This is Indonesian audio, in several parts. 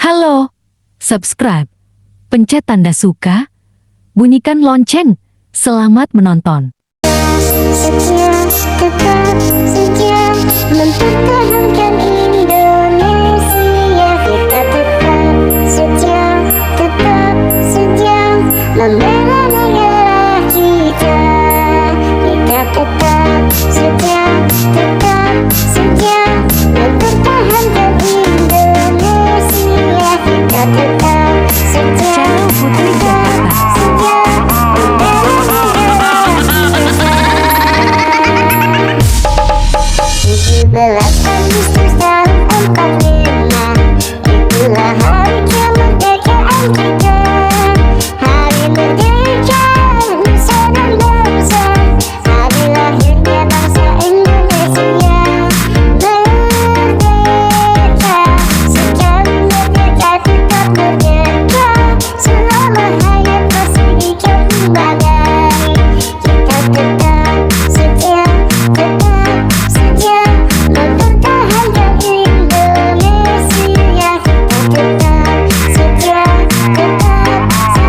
Halo, subscribe, pencet tanda suka, bunyikan lonceng. Selamat menonton. Setia, tetap setia, mempertahankan Indonesia. Kita tetap setia, membela negara kita. Kita tetap setia, mempertahankan Indonesia. Kita tetap setia, Channel Putri Jakarta. Belas Agustus tahun 45, itulah hari kemerdekaan kita. Hari merdeka nusa dan bangsa, hari lahirnya bangsa Indonesia. Merdeka, sekali merdeka tetap merdeka, selama hayat masih ikat bagai. Kita tetap setia, mempertahankan Indonesia. Kita tetap setia, membela negara kita.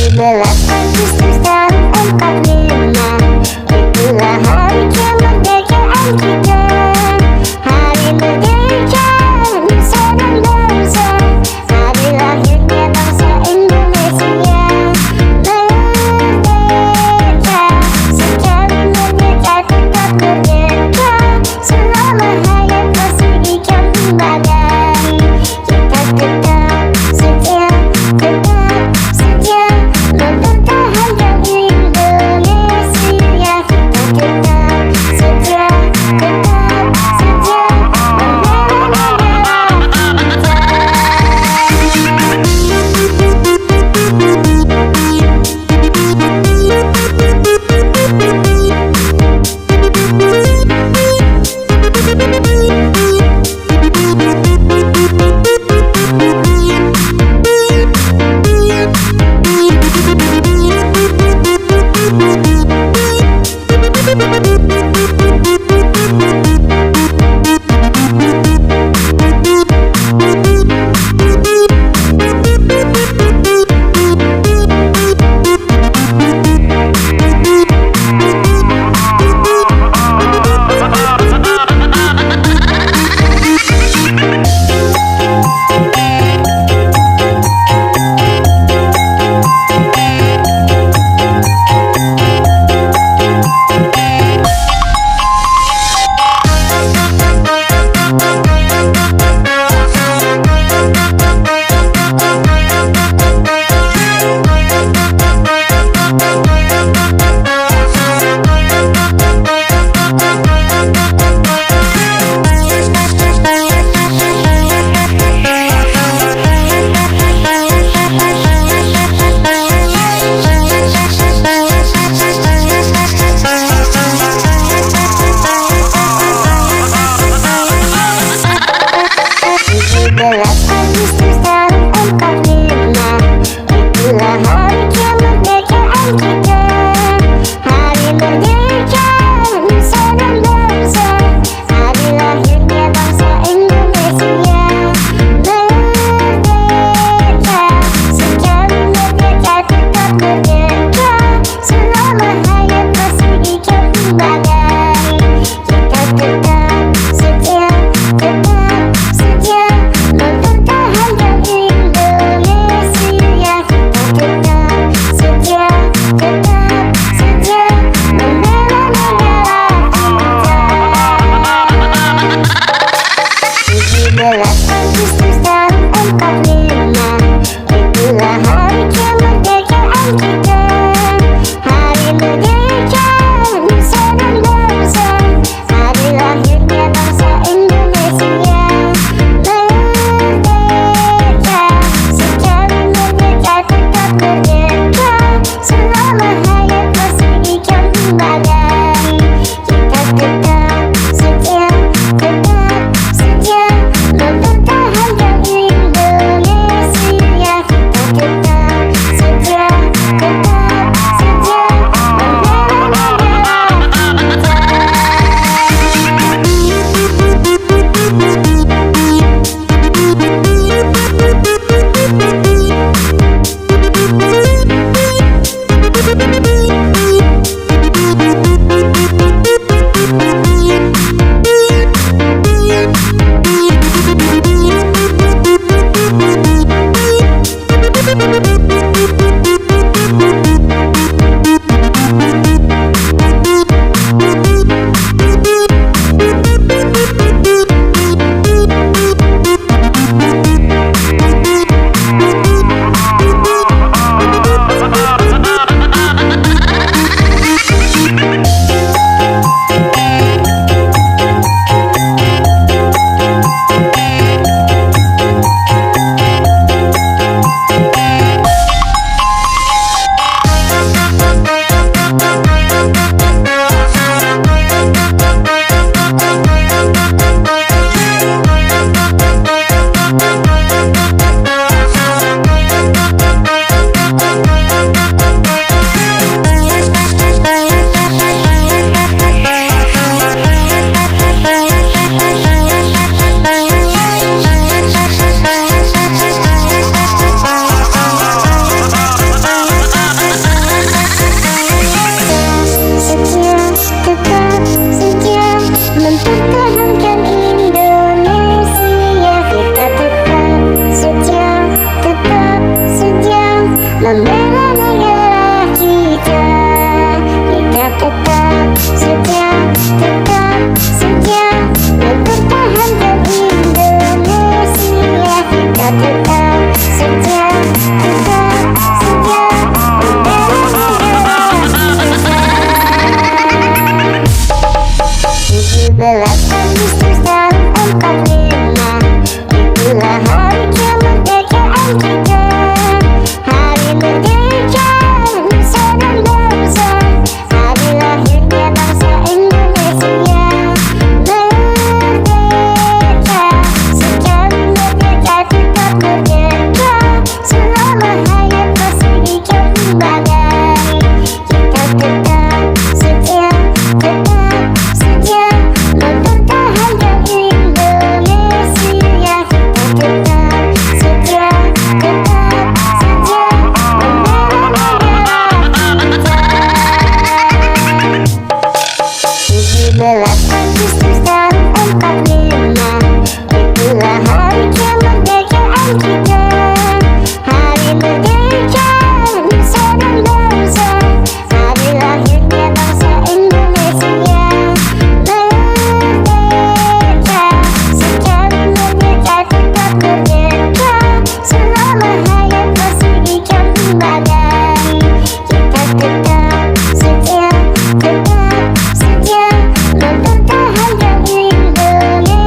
17 Agustus tahun 45, itulah hari kemerdekaan kita. Hari merdeka nusa dan bangsa, hari lahirnya bangsa Indonesia. Merdeka, sekali merdeka tetap merdeka, selama hayat masih ikat bagai. Kita tetap setia, mempertahankan Indonesia. Kita tetap setia, membela 17 Agustus tahun 45, itulah hari kemerdekaan kita. Hari merdeka nusa dan bangsa, hari lahirnya bangsa Indonesia. Merdeka, sekali merdeka tetap merdeka, selama hayat masih ikat bagai. Kita tetap setia, mempertahankan Indonesia. Kita tetap setia, membela negara kita. 17 Agustus tahun 45, itulah hari kemerdekaan kita. Hari merdeka nusa dan bangsa, hari lahirnya bangsa Indonesia. Merdeka, sekali merdeka tetap merdeka, selama hayat masih ikat bagai. Kita tetap setia, mempertahankan Indonesia.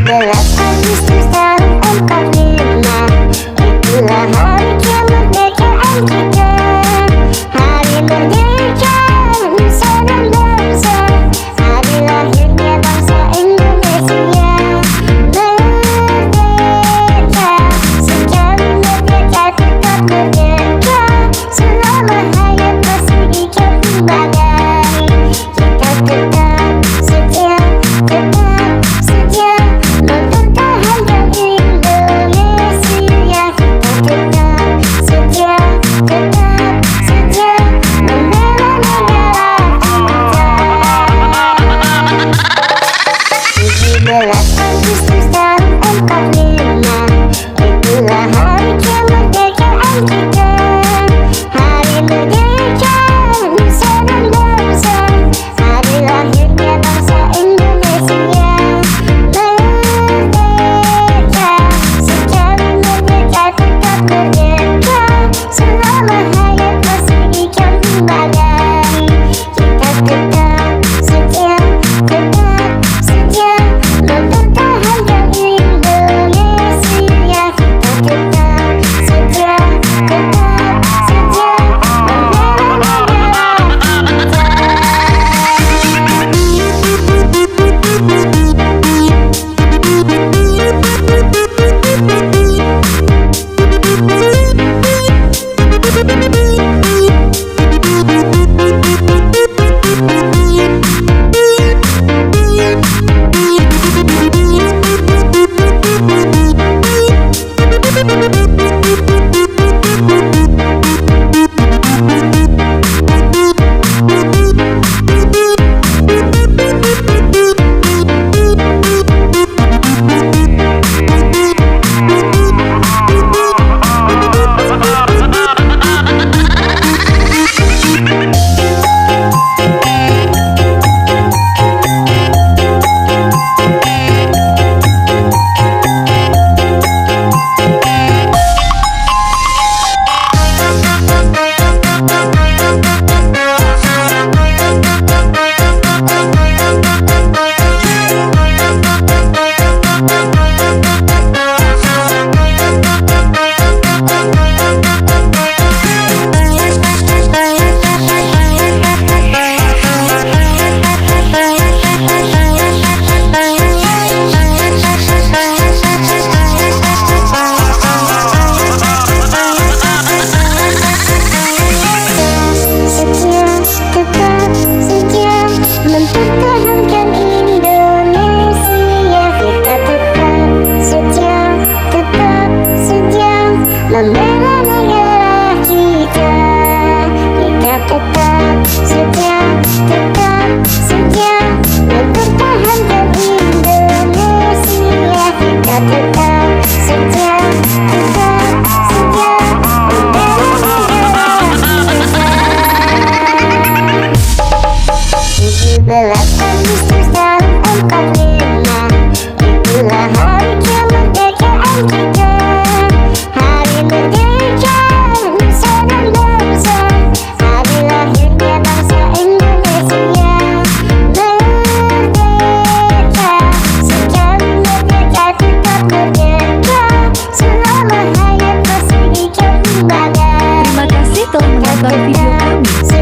Agustus tahun 45, itulah hari kemerdekaan kita. Hari merdeka nusa dan bangsa, hari lahirnya bangsa Indonesia. Merdeka, sekali merdeka tetap merdeka, selama hayat masih ikat bagai. Kita tetap setia, tetap setia mempertahankan Indonesia. Kita tetap setia, tetap setia membela negara kita. 17 Agustus tahun 45, itulah hari kemerdekaan kita. Hari merdeka nusa dan bangsa, hari lahirnya bangsa Indonesia. Merdeka, sekali merdeka tetap merdeka, selama hayat masih ikat bagai. Kita tetap setia, tetap setia mempertahankan Indonesia. Kita tetap setia, tetap setia membela mempertahankan Indonesia. Kita tetap setia, tetap setia membela negara kita. Kita tetap setia, tetap setia mempertahankan Indonesia. Kita tetap setia, tetap setia membela negara kita. 17 Agustus tahun 45, itulah hari kemerdekaan kita. Hari merdeka nusa dan bangsa, hari lahirnya bangsa Indonesia. Merdeka, sekali merdeka tetap merdeka, selama hayat masih ikat bagai. Terima kasih telah menonton video kami.